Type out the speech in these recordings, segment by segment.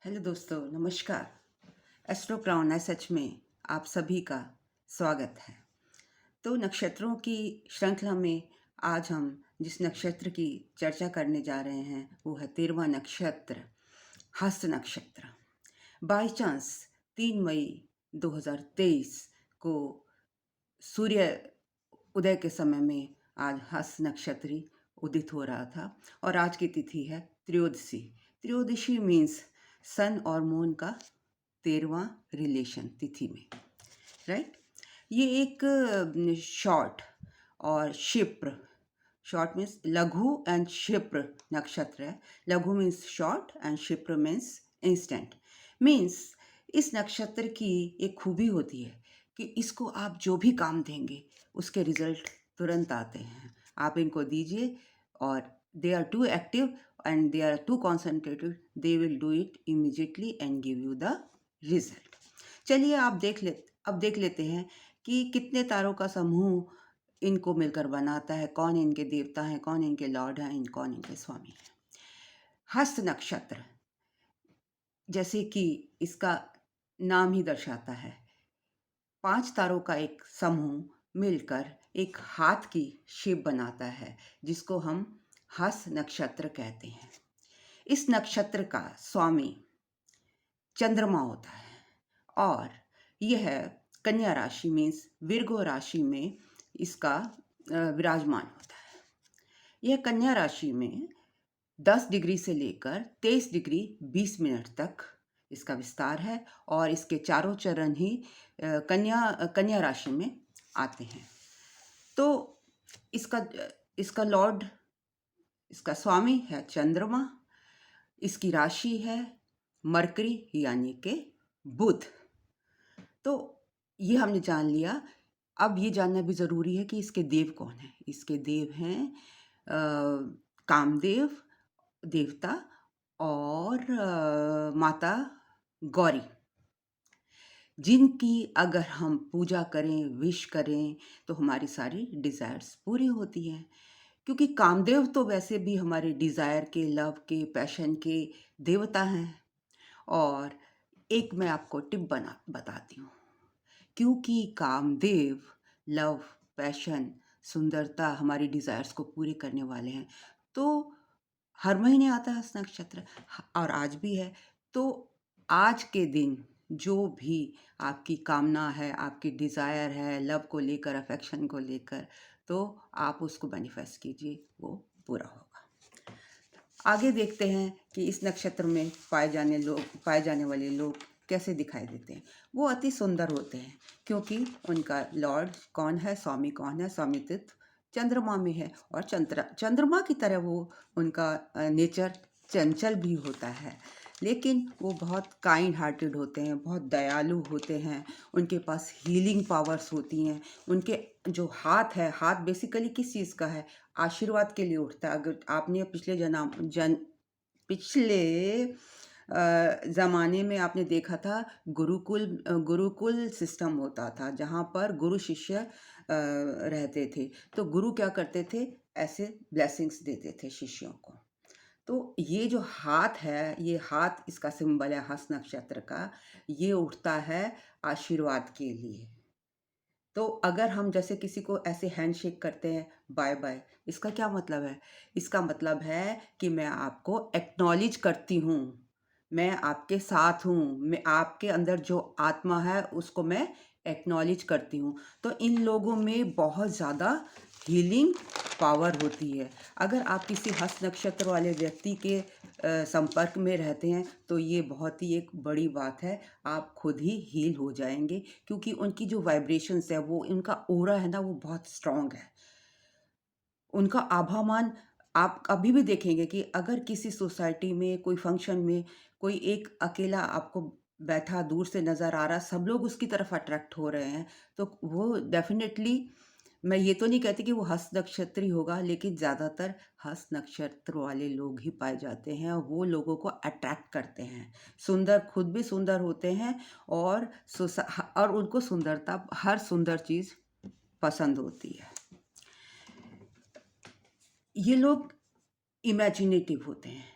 Hello दोस्तों, नमस्कार। Astro crown SH में आप सभी का स्वागत है। तो नक्षत्रों की श्रृंखला में आज हम जिस नक्षत्र की चर्चा करने जा रहे हैं वो है 13वां नक्षत्र, हस्त नक्षत्र। बाई चांस 3 मई 2023 को सूर्य उदय के समय में आज हस्त नक्षत्री उदित हो रहा था और आज की तिथि है त्रयोदशी। त्रयोदशी मीन्स सन और मून का 13वां रिलेशन तिथि में, राइट। ये एक शॉर्ट और क्षिप्र, शॉर्ट मीन्स लघु एंड क्षिप्र नक्षत्र है। लघु मीन्स शॉर्ट एंड क्षिप्र मीन्स इंस्टेंट। मीन्स इस नक्षत्र की एक खूबी होती है कि इसको आप जो भी काम देंगे उसके रिजल्ट तुरंत आते हैं। आप इनको दीजिए और they are too active and they are too concentrated, they will do it immediately and give you the result। चलिए अब देख लेते हैं कि कितने तारों का समूह इनको मिलकर बनाता है, कौन इनके देवता हैं, कौन इनके लॉर्ड हैं, कौन इनके स्वामी हैं। हस्त नक्षत्र, जैसे कि इसका नाम ही दर्शाता है, 5 तारों का एक समूह मिलकर एक हाथ की शेप बनाता है जिसको हम हस्त नक्षत्र कहते हैं। इस नक्षत्र का स्वामी चंद्रमा होता है और यह कन्या राशि मीन्स विर्गो राशि में इसका विराजमान होता है। यह कन्या राशि में 10 डिग्री से लेकर 23 डिग्री 20 मिनट तक इसका विस्तार है और इसके चारों चरण ही कन्या राशि में आते हैं। तो इसका इसका लॉर्ड, इसका स्वामी है चंद्रमा, इसकी राशि है मरकरी यानी कि बुध। तो ये हमने जान लिया। अब ये जानना भी ज़रूरी है कि इसके देव कौन हैं। इसके देव हैं कामदेव देवता और माता गौरी, जिनकी अगर हम पूजा करें, विश करें तो हमारी सारी डिज़ायर्स पूरी होती हैं। क्योंकि कामदेव तो वैसे भी हमारे डिज़ायर के, लव के, पैशन के देवता हैं। और एक मैं आपको टिप बताती हूँ, क्योंकि कामदेव लव, पैशन, सुंदरता, हमारी डिज़ायर्स को पूरे करने वाले हैं, तो हर महीने आता है हस्त नक्षत्र और आज भी है। तो आज के दिन जो भी आपकी कामना है, आपकी डिज़ायर है, लव को लेकर, अफेक्शन को लेकर, तो आप उसको मैनिफेस्ट कीजिए, वो पूरा होगा। आगे देखते हैं कि इस नक्षत्र में पाए जाने वाले लोग कैसे दिखाई देते हैं। वो अति सुंदर होते हैं क्योंकि उनका लॉर्ड कौन है, स्वामी कौन है, स्वामित्व चंद्रमा में है और चंद्रमा की तरह वो उनका नेचर चंचल भी होता है, लेकिन वो बहुत काइंड हार्टेड होते हैं, बहुत दयालु होते हैं। उनके पास हीलिंग पावर्स होती हैं। उनके जो हाथ है, हाथ बेसिकली किस चीज़ का है, आशीर्वाद के लिए उठता है। अगर आपने पिछले ज़माने में आपने देखा था, गुरुकुल सिस्टम होता था जहाँ पर गुरु शिष्य रहते थे। तो गुरु क्या करते थे, ऐसे ब्लेसिंग्स देते थे शिष्यों को। तो ये जो हाथ है, ये हाथ इसका सिंबल है हस्त नक्षत्र का, ये उठता है आशीर्वाद के लिए। तो अगर हम जैसे किसी को ऐसे हैंडशेक करते हैं, बाय बाय, इसका क्या मतलब है? इसका मतलब है कि मैं आपको एक्नॉलेज करती हूँ, मैं आपके साथ हूँ, मैं आपके अंदर जो आत्मा है उसको मैं एक्नॉलेज करती हूँ। तो इन लोगों में बहुत ज़्यादा हीलिंग पावर होती है। अगर आप किसी हस्त नक्षत्र वाले व्यक्ति के संपर्क में रहते हैं तो ये बहुत ही एक बड़ी बात है, आप खुद ही हील हो जाएंगे क्योंकि उनकी जो वाइब्रेशंस है, वो उनका ऑरा है ना, वो बहुत स्ट्रांग है। उनका आभामान आप कभी भी देखेंगे कि अगर किसी सोसाइटी में, कोई फंक्शन में कोई एक अकेला आपको बैठा दूर से नज़र आ रहा, सब लोग उसकी तरफ अट्रैक्ट हो रहे हैं, तो वो डेफिनेटली, मैं ये तो नहीं कहती कि वो हस्त नक्षत्री होगा, लेकिन ज़्यादातर हस्त नक्षत्र वाले लोग ही पाए जाते हैं और वो लोगों को अट्रैक्ट करते हैं। सुंदर, खुद भी सुंदर होते हैं और और उनको सुंदरता, हर सुंदर चीज़ पसंद होती है। ये लोग इमेजिनेटिव होते हैं,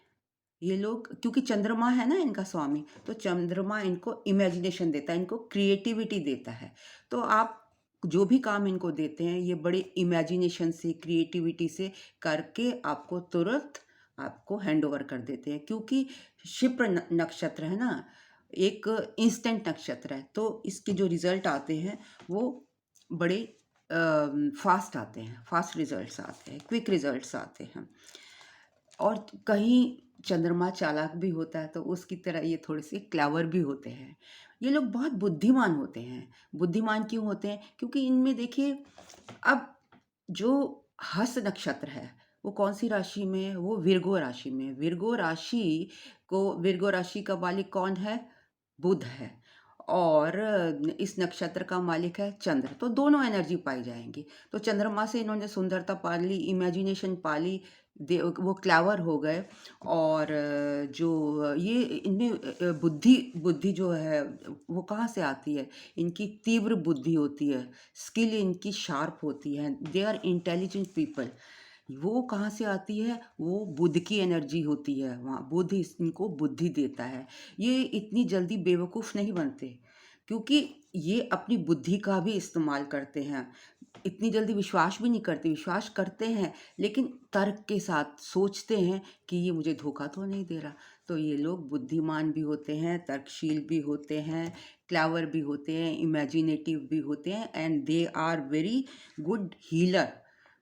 ये लोग क्योंकि चंद्रमा है ना इनका स्वामी, तो चंद्रमा इनको इमेजिनेशन देता है, इनको क्रिएटिविटी देता है। तो आप जो भी काम इनको देते हैं ये बड़े इमेजिनेशन से, क्रिएटिविटी से करके आपको तुरंत आपको हैंड ओवर कर देते हैं, क्योंकि क्षिप्र नक्षत्र है ना, एक इंस्टेंट नक्षत्र है, तो इसके जो रिजल्ट आते हैं वो बड़े फास्ट आते हैं, फास्ट रिजल्ट्स आते हैं, क्विक रिजल्ट्स आते हैं। और कहीं चंद्रमा चालाक भी होता है, तो उसकी तरह ये थोड़े से क्लेवर भी होते हैं। ये लोग बहुत बुद्धिमान होते हैं। बुद्धिमान क्यों होते हैं? क्योंकि इनमें देखिए, अब जो हस्त नक्षत्र है वो कौन सी राशि में है? वो विर्गो राशि में है। विर्गो राशि का मालिक कौन है? बुध है। और इस नक्षत्र का मालिक है चंद्र, तो दोनों एनर्जी पाई जाएंगी। तो चंद्रमा से इन्होंने सुंदरता पा ली, इमेजिनेशन पा ली, वो क्लेवर हो गए। और जो ये इनमें बुद्धि बुद्धि जो है वो कहाँ से आती है? इनकी तीव्र बुद्धि होती है, स्किल इनकी शार्प होती है, दे आर इंटेलिजेंट पीपल। वो कहाँ से आती है? वो बुध की एनर्जी होती है, वहाँ बुध इनको बुद्धि देता है। ये इतनी जल्दी बेवकूफ़ नहीं बनते, क्योंकि ये अपनी बुद्धि का भी इस्तेमाल करते हैं। इतनी जल्दी विश्वास भी नहीं करते, विश्वास करते हैं लेकिन तर्क के साथ सोचते हैं कि ये मुझे धोखा तो नहीं दे रहा। तो ये लोग बुद्धिमान भी होते हैं, तर्कशील भी होते हैं, क्लेवर भी होते हैं, इमेजिनेटिव भी होते हैं, and they are very good healer,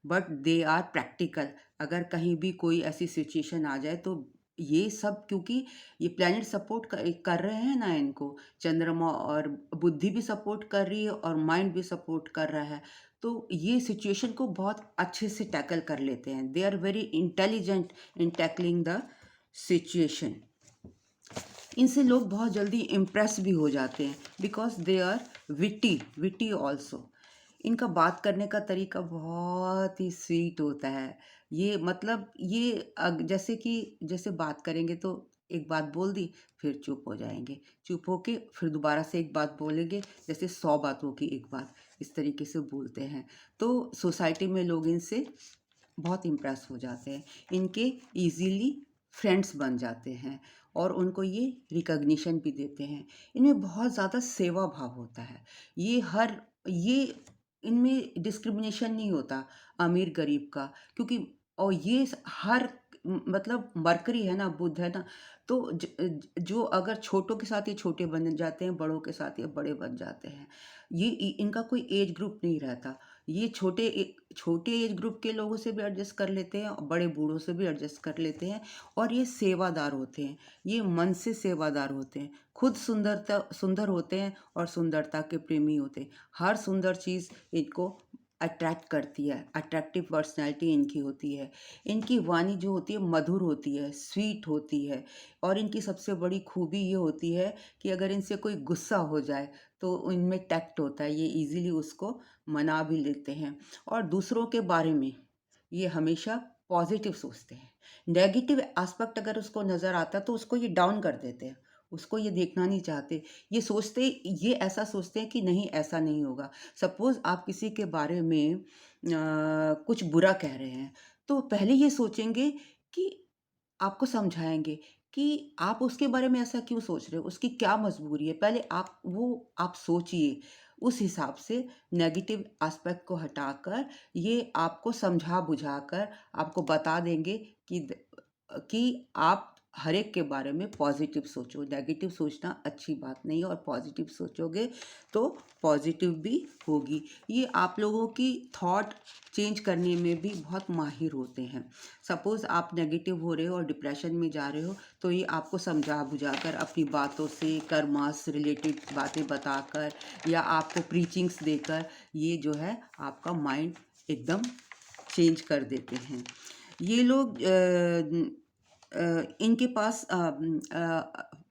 but they are practical. अगर कहीं भी कोई ऐसी सिचुएशन आ जाए तो ये सब, क्योंकि ये प्लैनेट सपोर्ट कर रहे हैं ना इनको, चंद्रमा और बुद्धि भी सपोर्ट कर रही है और माइंड भी सपोर्ट कर रहा है, तो ये सिचुएशन को बहुत अच्छे से टैकल कर लेते हैं। They are very intelligent in tackling the situation. इनसे लोग बहुत जल्दी इम्प्रेस भी हो जाते हैं, because they are witty also. इनका बात करने का तरीका बहुत ही स्वीट होता है। ये मतलब ये जैसे बात करेंगे तो एक बात बोल दी, फिर चुप हो जाएंगे, चुप होके फिर दोबारा से एक बात बोलेंगे, जैसे 100 बातों की एक बात, इस तरीके से बोलते हैं। तो सोसाइटी में लोग इनसे बहुत इम्प्रेस हो जाते हैं, इनके इजीली फ्रेंड्स बन जाते हैं और उनको ये रिकग्निशन भी देते हैं। इनमें बहुत ज़्यादा सेवा भाव होता है। ये इनमें डिस्क्रिमिनेशन नहीं होता अमीर गरीब का, क्योंकि और ये हर मतलब मरकरी है ना, बुध है ना, तो जो अगर छोटों के साथ ये छोटे बन जाते हैं, बड़ों के साथ ये बड़े बन जाते हैं। ये इनका कोई एज ग्रुप नहीं रहता। ये छोटे एज ग्रुप के लोगों से भी एडजस्ट कर लेते हैं और बड़े बूढ़ों से भी एडजस्ट कर लेते हैं। और ये सेवादार होते हैं, ये मन से सेवादार होते हैं, खुद सुंदर होते हैं और सुंदरता के प्रेमी होते हैं। हर सुंदर चीज़ इनको अट्रैक्ट करती है, अट्रैक्टिव पर्सनैलिटी इनकी होती है। इनकी वाणी जो होती है मधुर होती है, स्वीट होती है। और इनकी सबसे बड़ी खूबी ये होती है कि अगर इनसे कोई गुस्सा हो जाए तो इनमें टैक्ट होता है, ये इजीली उसको मना भी लेते हैं। और दूसरों के बारे में ये हमेशा पॉजिटिव सोचते हैं। नेगेटिव एस्पेक्ट अगर उसको नज़र आता है तो उसको ये डाउन कर देते हैं, उसको ये देखना नहीं चाहते। ये ऐसा सोचते हैं कि नहीं, ऐसा नहीं होगा। सपोज़ आप किसी के बारे में कुछ बुरा कह रहे हैं, तो पहले ये सोचेंगे कि आपको समझाएँगे कि आप उसके बारे में ऐसा क्यों सोच रहे हो? उसकी क्या मजबूरी है? पहले आप सोचिए। उस हिसाब से नेगेटिव एस्पेक्ट को हटाकर ये आपको समझा-बुझाकर आपको बता देंगे कि आप हर एक के बारे में पॉजिटिव सोचो। नेगेटिव सोचना अच्छी बात नहीं है और पॉजिटिव सोचोगे तो पॉजिटिव भी होगी। ये आप लोगों की थॉट चेंज करने में भी बहुत माहिर होते हैं। सपोज़ आप नेगेटिव हो रहे हो और डिप्रेशन में जा रहे हो, तो ये आपको समझा-बुझाकर अपनी बातों से, कर्मा से रिलेटेड बातें बताकर या आपको प्रीचिंग्स देकर ये जो है आपका माइंड एकदम चेंज कर देते हैं। ये लोग इनके पास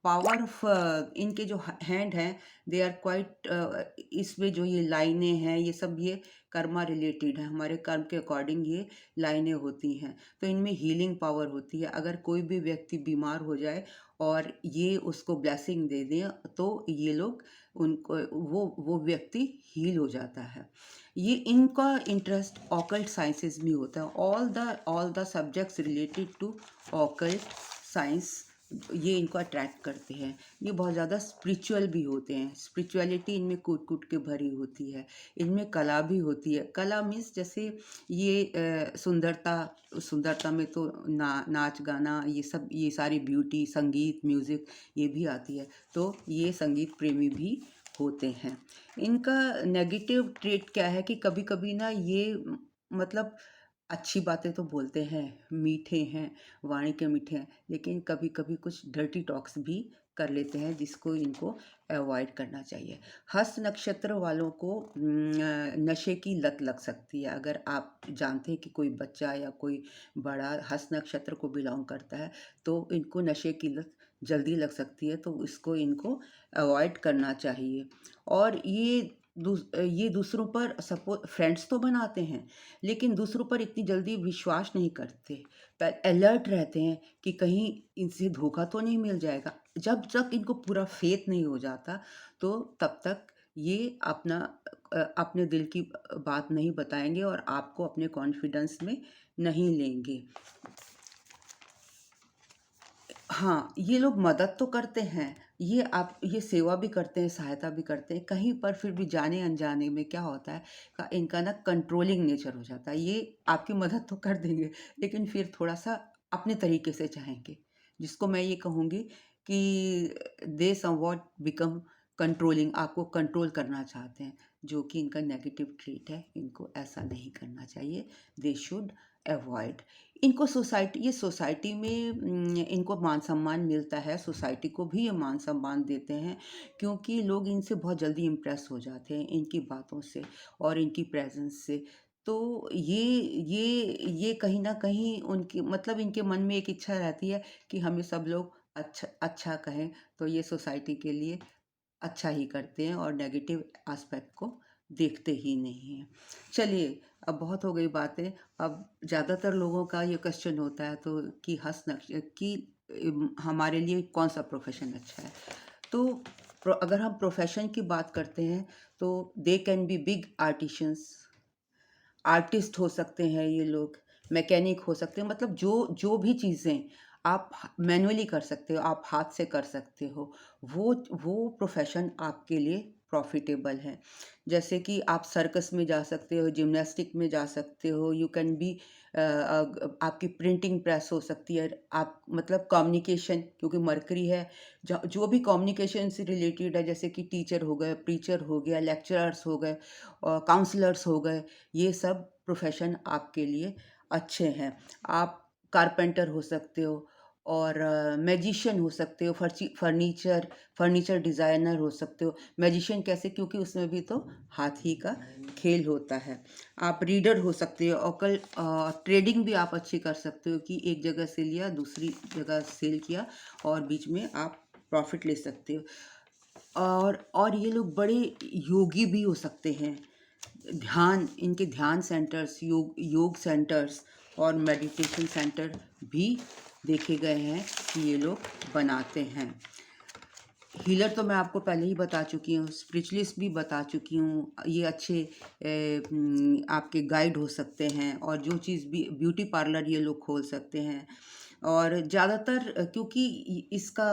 पावर ऑफ इनके जो हैंड हैं, दे आर क्वाइट, इसमें जो ये लाइनें हैं ये सब ये कर्मा रिलेटेड है, हमारे कर्म के अकॉर्डिंग ये लाइनें होती हैं। तो इनमें हीलिंग पावर होती है। अगर कोई भी व्यक्ति बीमार हो जाए और ये उसको ब्लेसिंग दे दें तो ये लोग उनको वो व्यक्ति हील हो जाता है। ये इनका इंटरेस्ट ऑकल्ट साइंसेस में होता है। All the subjects related to occult science, ये इनको अट्रैक्ट करते हैं। ये बहुत ज़्यादा स्पिरिचुअल भी होते हैं, स्पिरिचुअलिटी इनमें कूट कूट के भरी होती है। इनमें कला भी होती है। कला मीन्स जैसे ये सुंदरता, सुंदरता में तो नाच गाना, ये सब, ये सारी ब्यूटी, संगीत, म्यूज़िक, ये भी आती है। तो ये संगीत प्रेमी भी होते हैं। इनका नेगेटिव ट्रेट क्या है कि कभी कभी ना ये मतलब अच्छी बातें तो बोलते हैं, मीठे हैं, वाणी के मीठे हैं, लेकिन कभी कभी कुछ डर्टी टॉक्स भी कर लेते हैं, जिसको इनको अवॉइड करना चाहिए। हस्त नक्षत्र वालों को नशे की लत लग सकती है। अगर आप जानते हैं कि कोई बच्चा या कोई बड़ा हस्त नक्षत्र को बिलोंग करता है, तो इनको नशे की लत जल्दी लग सकती है, तो इसको इनको अवॉइड करना चाहिए। और ये दूसरों पर सपोज फ्रेंड्स तो बनाते हैं, लेकिन दूसरों पर इतनी जल्दी विश्वास नहीं करते। पर अलर्ट रहते हैं कि कहीं इनसे धोखा तो नहीं मिल जाएगा। जब तक इनको पूरा फेथ नहीं हो जाता, तो तब तक ये अपने दिल की बात नहीं बताएंगे और आपको अपने कॉन्फिडेंस में नहीं लेंगे। हाँ, ये लोग मदद तो करते हैं, ये सेवा भी करते हैं, सहायता भी करते हैं, कहीं पर फिर भी जाने-अनजाने में क्या होता है का इनका ना कंट्रोलिंग नेचर हो जाता है। ये आपकी मदद तो कर देंगे, लेकिन फिर थोड़ा-सा अपने तरीके से चाहेंगे, जिसको मैं ये कहूँगी कि दे समव्हाट बिकम कंट्रोलिंग, आपको कंट्रोल करना चाहते हैं, जो कि इनका नेगेटिव ट्रेट है। इनको ऐसा नहीं करना चाहिए, दे शुड अवॉइड। इनको सोसाइटी, ये सोसाइटी में इनको मान-सम्मान मिलता है, सोसाइटी को भी ये मान-सम्मान देते हैं, क्योंकि लोग इनसे बहुत जल्दी इम्प्रेस हो जाते हैं, इनकी बातों से और इनकी प्रेज़ेंस से। तो ये कहीं न कहीं उनकी मतलब इनके मन में एक इच्छा रहती है कि हमें सब लोग अच्छा अच्छा कहें, तो ये सोसाइटी के लिए अच्छा ही करते हैं और नेगेटिव एस्पेक्ट को देखते ही नहीं हैं। चलिए, अब बहुत हो गई बातें। अब ज़्यादातर लोगों का ये क्वेश्चन होता है तो कि हमारे लिए कौन-सा प्रोफ़ेशन अच्छा है? तो अगर हम प्रोफ़ेशन की बात करते हैं, तो they can be big artisans, artist हो सकते हैं ये लोग, मैकेनिक हो सकते हैं, मतलब जो जो भी चीज़ें आप मैनुअली कर सकते हो, आप हाथ से कर सकते हो, वो प्रोफ़ेशन आपके लिए प्रॉफ़िटेबल है। जैसे कि आप सर्कस में जा सकते हो, जिम्नास्टिक में जा सकते हो, यू कैन बी आपकी प्रिंटिंग प्रेस हो सकती है, आप मतलब कम्युनिकेशन, क्योंकि मरकरी है, जो भी कम्युनिकेशन से रिलेटेड है, जैसे कि टीचर हो गए, प्रीचर हो गया, लेक्चरर्स हो गए और काउंसलर्स हो गए, ये सब प्रोफ़ेशन आपके लिए अच्छे हैं। आप कारपेंटर हो सकते हो और मैजिशियन हो सकते हो, फर्नीचर डिज़ाइनर हो सकते हो। मैजिशियन कैसे? क्योंकि उसमें भी तो हाथ ही का खेल होता है। आप रीडर हो सकते हो, ट्रेडिंग भी आप अच्छी कर सकते हो कि एक जगह से लिया, दूसरी जगह सेल किया और बीच में आप प्रॉफ़िट ले सकते हो। और ये लोग बड़े योगी भी हो सकते हैं। इनके ध्यान सेंटर्स, योग सेंटर्स और मेडिटेशन सेंटर भी देखे गए हैं कि ये लोग बनाते हैं। हीलर तो मैं आपको पहले ही बता चुकी हूँ, स्पिरिचुअलिस्ट भी बता चुकी हूँ। ये अच्छे आपके गाइड हो सकते हैं और जो चीज़ भी, ब्यूटी पार्लर ये लोग खोल सकते हैं। और ज़्यादातर क्योंकि इसका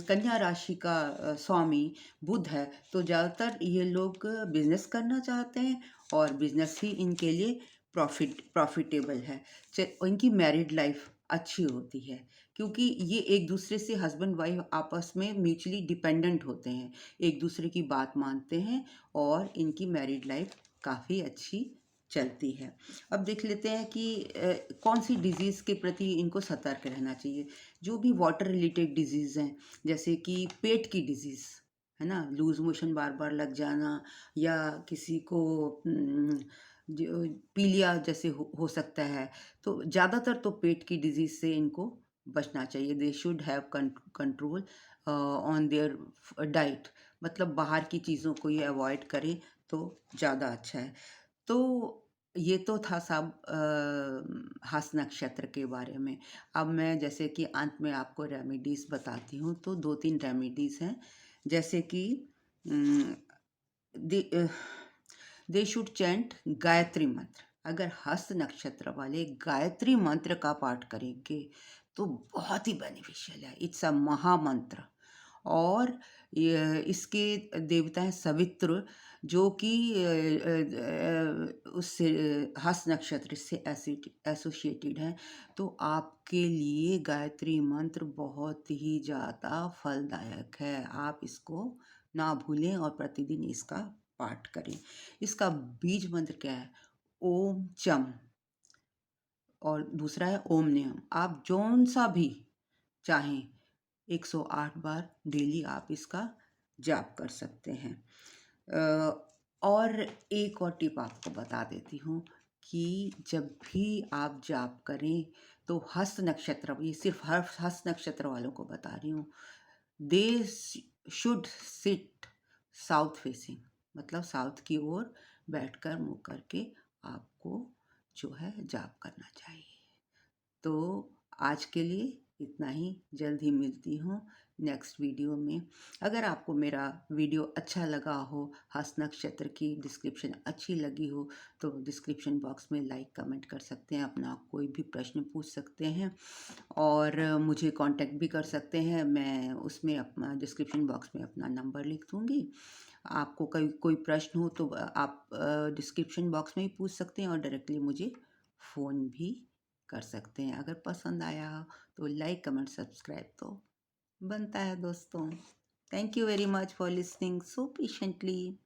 कन्या राशि का स्वामी बुध है, तो ज़्यादातर ये लोग बिजनेस करना चाहते हैं और बिजनेस ही इनके लिए प्रॉफिटेबल है। इनकी मैरिड लाइफ अच्छी होती है, क्योंकि ये एक दूसरे से हस्बैंड वाइफ आपस में म्यूचुअली डिपेंडेंट होते हैं, एक दूसरे की बात मानते हैं और इनकी मैरिड लाइफ काफ़ी अच्छी चलती है। अब देख लेते हैं कि कौन सी डिज़ीज़ के प्रति इनको सतर्क रहना चाहिए। जो भी वाटर रिलेटेड डिज़ीज़ हैं, जैसे कि पेट की डिज़ीज़, है ना? लूज़ मोशन बार-बार लग जाना या किसी को जो पीलिया जैसे हो सकता है, तो ज़्यादातर तो पेट की डिज़ीज़ से इनको बचना चाहिए। They should have control on their diet, मतलब बाहर की चीज़ों को ये अवॉइड करें तो ज़्यादा अच्छा है। तो ये तो था सब हस्त नक्षत्र के बारे में। अब मैं जैसे कि अंत में आपको रेमेडीज़ बताती हूँ, तो 2-3 रेमेडीज़ हैं, जैसे कि उम, दे दे शुड चैंट गायत्री मंत्र। अगर हस्त नक्षत्र वाले गायत्री मंत्र का पाठ करेंगे, तो बहुत ही बेनिफिशियल है। इट्स अ महामंत्र। और ये इसके देवता हैं सवित्र, जो कि उससे हस्त नक्षत्र से एसोसिएटेड है। तो आपके लिए गायत्री मंत्र बहुत ही ज़्यादा फलदायक है। आप इसको ना भूलें और प्रतिदिन इसका पाठ करें। इसका बीज मंत्र क्या है? ओम चम। और दूसरा है ओम नियम। आप जौन सा भी चाहें 108 बार डेली आप इसका जाप कर सकते हैं। और एक और टिप आपको बता देती हूँ कि जब भी आप जाप करें तो हस्त नक्षत्र, ये सिर्फ हस्त नक्षत्र वालों को बता रही हूँ, they should seat south facing, मतलब साउथ की ओर बैठकर मुँह करके आपको जो है जाप करना चाहिए। तो आज के लिए इतना ही। जल्द ही मिलती हूँ नेक्स्ट वीडियो में। अगर आपको मेरा वीडियो अच्छा लगा हो, हस्त नक्षत्र की डिस्क्रिप्शन अच्छी लगी हो, तो डिस्क्रिप्शन बॉक्स में लाइक कमेंट कर सकते हैं, अपना कोई भी प्रश्न पूछ सकते हैं और मुझे कांटेक्ट भी कर सकते हैं। मैं उसमें अपना डिस्क्रिप्शन बॉक्स में अपना नंबर लिख दूँगी। आपको कोई प्रश्न हो तो आप डिस्क्रिप्शन बॉक्स में ही पूछ सकते हैं और डायरेक्टली मुझे फ़ोन भी कर सकते हैं। अगर पसंद आया हो तो लाइक कमेंट सब्सक्राइब तो बनता है दोस्तों। Thank you very much for listening so patiently.